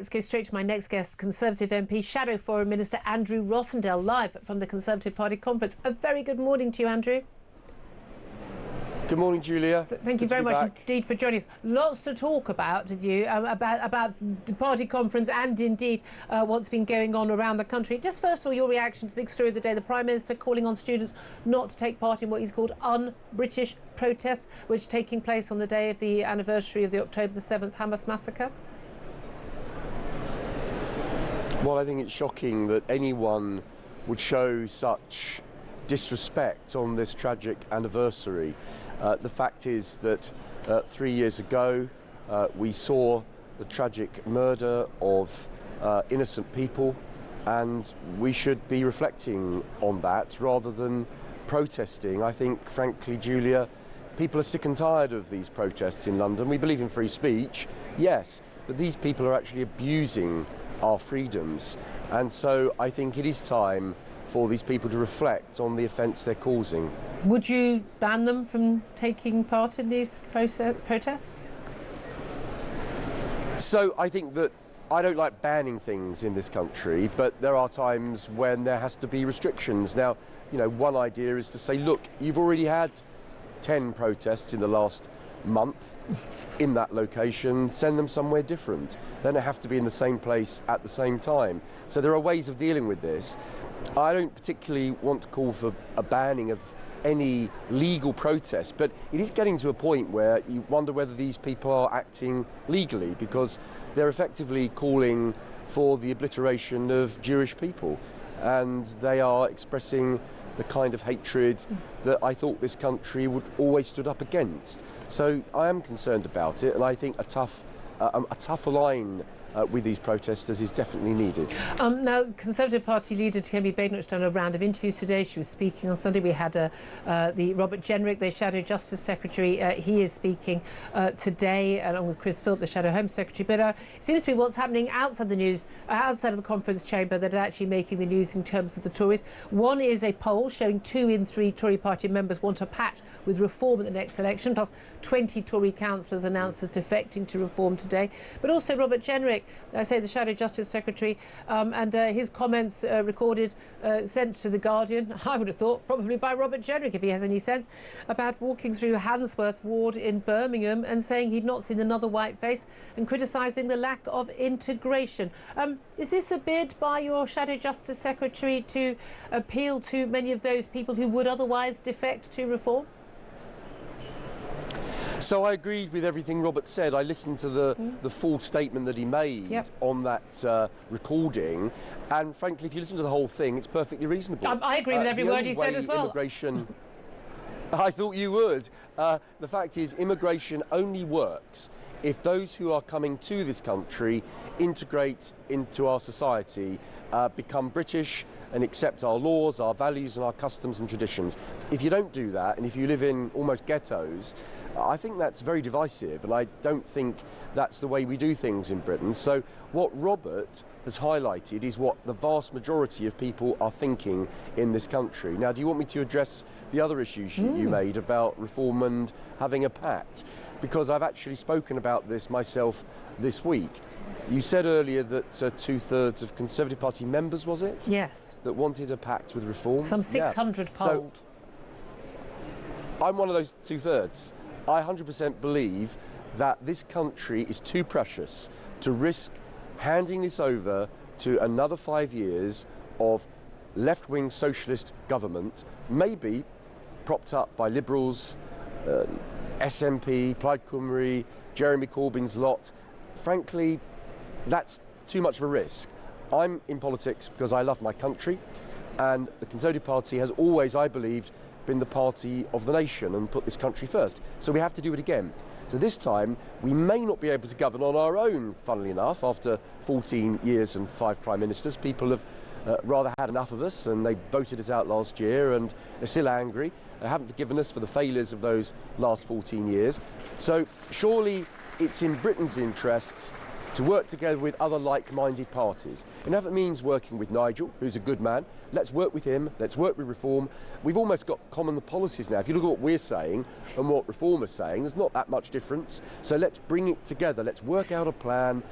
Let's go straight to my next guest, Conservative MP, Shadow Foreign Minister Andrew Rosindell, live from the Conservative Party conference. A very good morning to you, Andrew. Good morning, Julia. Thank you very much indeed for joining us. Lots to talk about with you, about the party conference and indeed what's been going on around the country. Just first of all, your reaction to the big story of the day, the Prime Minister calling on students not to take part in what he's called un-British protests, which are taking place on the day of the anniversary of the October the 7th Hamas massacre. Well, I think it's shocking that anyone would show such disrespect on this tragic anniversary. The fact is that 3 years ago we saw the tragic murder of innocent people, and we should be reflecting on that rather than protesting. I think, frankly, Julia, people are sick and tired of these protests in London. We believe in free speech, yes, but these people are actually abusing our freedoms, and so I think it is time for these people to reflect on the offence they're causing. Would you ban them from taking part in these protests? So I think that I don't like banning things in this country, but there are times when there has to be restrictions. Now, you know, one idea is to say, look, you've already had 10 protests in the last month in that location, send them somewhere different. They don't have to be in the same place at the same time. So there are ways of dealing with this. I don't particularly want to call for a banning of any legal protest, but it is getting to a point where you wonder whether these people are acting legally, because they're effectively calling for the obliteration of Jewish people, and they are expressing the kind of hatred that I thought this country would always stood up against. So I am concerned about it, and I think a tougher line with these protesters is definitely needed. Now, Conservative Party leader Kemi Badenoch has done a round of interviews today. She was speaking on Sunday. We had the Robert Jenrick, the Shadow Justice Secretary. He is speaking today, along with Chris Philp, the Shadow Home Secretary. But it seems to be what's happening outside the news, outside of the conference chamber, that are actually making the news in terms of the Tories. One is a poll showing 2 in 3 Tory party members want a pact with reform at the next election, plus 20 Tory councillors announced as defecting to reform today. But also Robert Jenrick, I say the Shadow Justice Secretary, and his comments recorded, sent to The Guardian, I would have thought probably by Robert Jenrick, if he has any sense, about walking through Handsworth ward in Birmingham and saying he'd not seen another white face, and criticising the lack of integration. Is this a bid by your Shadow Justice Secretary to appeal to many of those people who would otherwise defect to reform? So I agreed with everything Robert said. I listened to the full statement that he made on that recording, and frankly, if you listen to the whole thing, it's perfectly reasonable. I agree with every word he said as well. Immigration, I thought you would. The fact is, immigration only works if those who are coming to this country integrate into our society, become British and accept our laws, our values and our customs and traditions. If you don't do that, and if you live in almost ghettos, I think that's very divisive, and I don't think that's the way we do things in Britain. So what Robert has highlighted is what the vast majority of people are thinking in this country. Now, do you want me to address the other issues you made about reform and having a pact? Because I've actually spoken about this myself this week. You said earlier that 2/3 of Conservative Party members, was it? Yes. That wanted a pact with reform. Some 600 polled. So I'm one of those 2/3. I 100% believe that this country is too precious to risk handing this over to another 5 years of left-wing socialist government, maybe propped up by Liberals, SNP, Plaid Cymru, Jeremy Corbyn's lot. Frankly, that's too much of a risk. I'm in politics because I love my country, and the Conservative Party has always, I believed, been the party of the nation and put this country first. So we have to do it again. So this time, we may not be able to govern on our own, funnily enough. After 14 years and 5 prime ministers, people have rather had enough of us, and they voted us out last year, and they're still angry. They haven't forgiven us for the failures of those last 14 years. So surely it's in Britain's interests to work together with other like-minded parties. And if it means working with Nigel, who's a good man, let's work with him, let's work with Reform. We've almost got common policies now. If you look at what we're saying and what Reform are saying, there's not that much difference. So let's bring it together, let's work out a plan,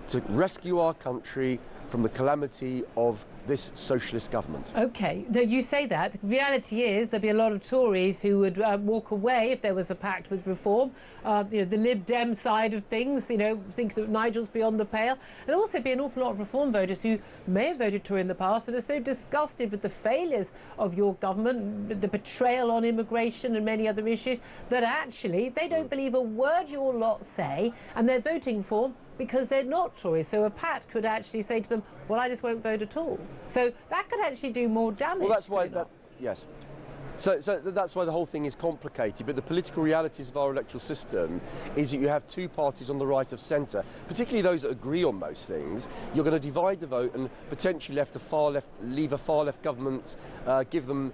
to rescue our country from the calamity of this socialist government. OK, no, you say that. Reality is there'd be a lot of Tories who would walk away if there was a pact with reform. The Lib Dem side of things, think that Nigel's beyond the pale. And also be an awful lot of reform voters who may have voted Tory in the past and are so disgusted with the failures of your government, the betrayal on immigration and many other issues, that actually they don't believe a word your lot say and they're voting for because they're not Tories. So a Pat could actually say to them, well, I just won't vote at all. So that could actually do more damage. Well, that's why, yes. So that's why the whole thing is complicated, but the political realities of our electoral system is that you have two parties on the right of centre, particularly those that agree on most things. You're going to divide the vote and potentially leave a far left government, give them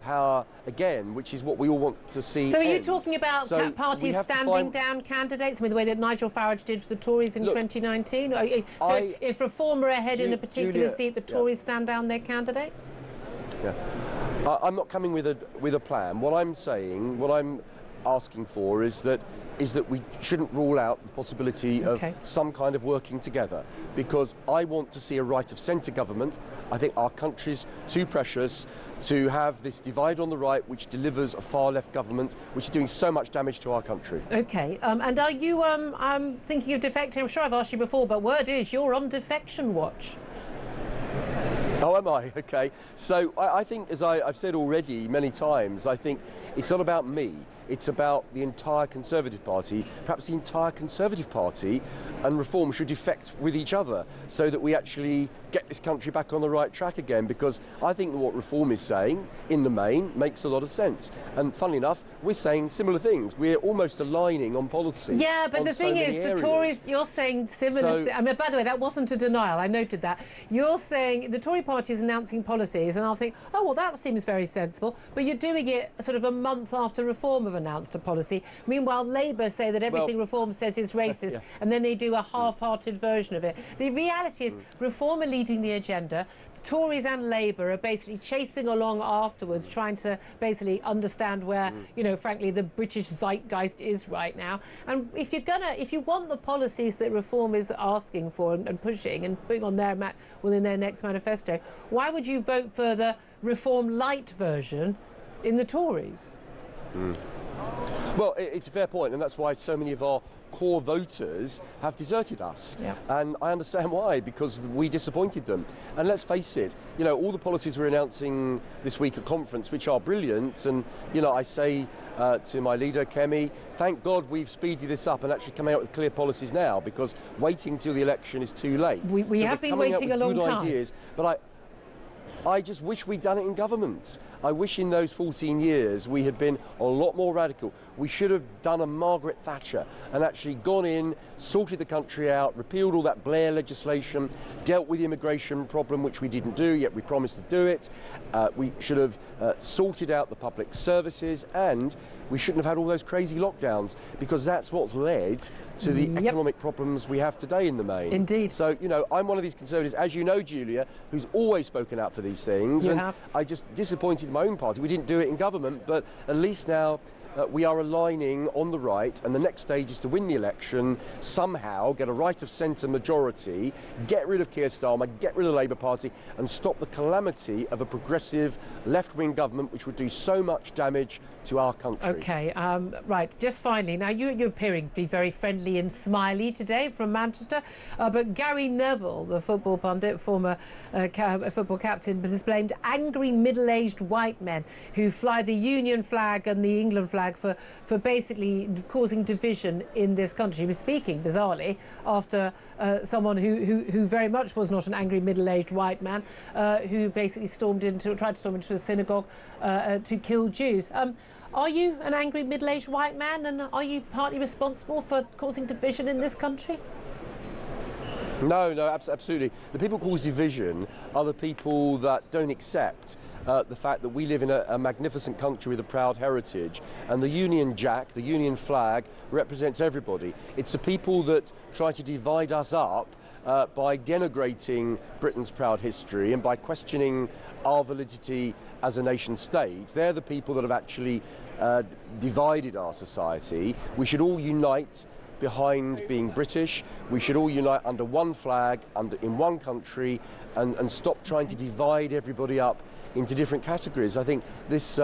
power again, which is what we all want to see. So are you end. talking about parties standing down candidates? I mean, the way that Nigel Farage did for the Tories in 2019? So if Reform are ahead in a particular seat, the Tories stand down their candidate? Yeah. I'm not coming with a plan. What I'm saying, what I'm asking for is that we shouldn't rule out the possibility of some kind of working together, because I want to see a right of centre government. I think our country's too precious to have this divide on the right which delivers a far left government which is doing so much damage to our country. OK, and are you thinking of defecting? I'm sure I've asked you before, but word is you're on defection watch. Oh, am I? OK. So I think, as I've said already many times, I think it's not about me. It's about the entire Conservative Party. Perhaps the entire Conservative Party and Reform should defect with each other so that we actually get this country back on the right track again, because I think that what Reform is saying, in the main, makes a lot of sense. And funnily enough, we're saying similar things. We're almost aligning on policy. Yeah, but the thing is, the Tories, you're saying similar things. I mean, by the way, that wasn't a denial. I noted that. You're saying the Tory party is announcing policies, and I'll think, oh, well, that seems very sensible. But you're doing it sort of a month after Reform have announced a policy. Meanwhile, Labour say that everything Reform says is racist, and then they do a half-hearted version of it. The reality is, Reform are leading the agenda. The Tories and Labour are basically chasing along afterwards, trying to basically understand where, frankly, the British zeitgeist is right now. And if you want the policies that Reform is asking for and pushing and putting on in their next manifesto, why would you vote for the Reform light version in the Tories? Well, it's a fair point, and that's why so many of our core voters have deserted us. Yeah. And I understand why, because we disappointed them. And let's face it, all the policies we're announcing this week at conference, which are brilliant, and, I say to my leader, Kemi, thank God we've speeded this up and actually coming out with clear policies now, because waiting till the election is too late. We have been waiting a long time. Ideas, but I just wish we'd done it in government. I wish in those 14 years we had been a lot more radical. We should have done a Margaret Thatcher and actually gone in, sorted the country out, repealed all that Blair legislation, dealt with the immigration problem, which we didn't do, yet we promised to do it. We should have sorted out the public services, and we shouldn't have had all those crazy lockdowns, because that's what's led to the economic problems we have today in the main. Indeed. So, I'm one of these Conservatives, as you know, Julia, who's always spoken out for these things. You and have. I just disappointed my own party. We didn't do it in government, but at least now we are aligning on the right, and the next stage is to win the election, somehow get a right of centre majority, get rid of Keir Starmer, get rid of the Labour Party, and stop the calamity of a progressive left-wing government which would do so much damage to our country. OK, right, just finally, now you're appearing to be very friendly and smiley today from Manchester, but Gary Neville, the football pundit, former football captain, has blamed angry middle-aged white men who fly the Union flag and the England flag for basically causing division in this country. He was speaking, bizarrely, after someone who very much was not an angry middle-aged white man, who basically tried to storm into a synagogue to kill Jews. Are you an angry middle-aged white man, and are you partly responsible for causing division in this country? No, absolutely. The people who cause division are the people that don't accept the fact that we live in a magnificent country with a proud heritage, and the Union Jack, the Union flag, represents everybody. It's the people that try to divide us up by denigrating Britain's proud history and by questioning our validity as a nation state. They're the people that have actually divided our society. We should all unite behind being British. We should all unite under one flag, in one country, and stop trying to divide everybody up into different categories. I think this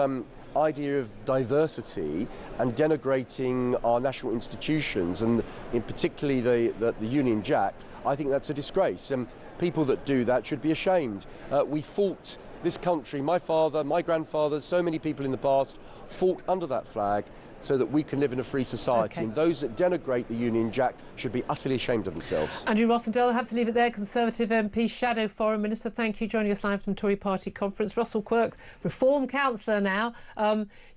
idea of diversity and denigrating our national institutions, and in particularly the Union Jack, I think that's a disgrace. And people that do that should be ashamed. We fought this country, my father, my grandfather, so many people in the past fought under that flag so that we can live in a free society. And those that denigrate the Union Jack should be utterly ashamed of themselves. Andrew Rosindell, I have to leave it there. Conservative MP, Shadow Foreign Minister, thank you. Joining us live from Tory Party conference. Russell Quirk, Reform Councillor now.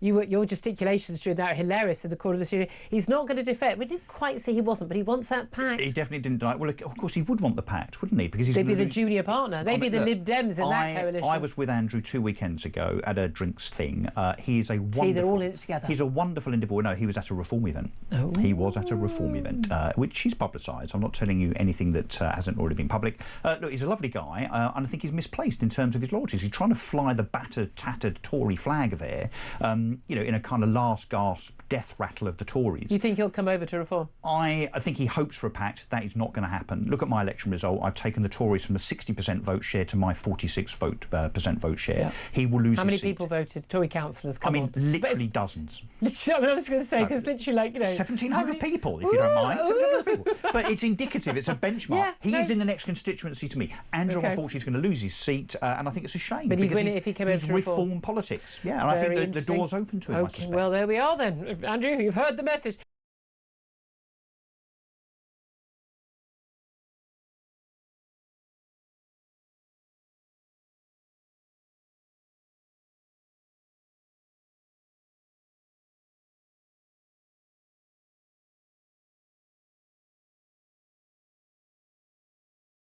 Your gesticulations during that are hilarious in the corner of the studio. He's not going to defect. We didn't quite say he wasn't, but he wants that pact. He definitely didn't deny it. Well, of course he would want the pact, wouldn't he? Because he's they'd be the junior partner. They'd be the Lib Dems in that coalition. I was with Andrew 2 weekends ago at a drinks thing. He is a wonderful... See, they're all in it together. He's a wonderful individual. No, he was at a Reform event. Oh. He was at a Reform event, which he's publicised. I'm not telling you anything that hasn't already been public. Look, he's a lovely guy, and I think he's misplaced in terms of his loyalties. He's trying to fly the battered, tattered Tory flag there, you know, in a kind of last gasp death rattle of the Tories. You think he'll come over to Reform? I think he hopes for a pact. That is not going to happen. Look at my election result. I've taken the Tories from a 60% vote share to my 46% vote share. Yeah. He will lose his seat. How many people voted? Tory councillors, come on. Literally dozens. Literally, I was going to say, because literally, like, you know... 1,700 people, if you don't mind. 1,700 people. But it's indicative, it's a benchmark. Yeah, he is in the next constituency to me. Andrew, unfortunately, is going to lose his seat, and I think it's a shame. But he'd win it if he came over to Reform politics. Yeah, and I think the door's open to him, I suspect. Well, there we are then. Andrew, you've heard the message.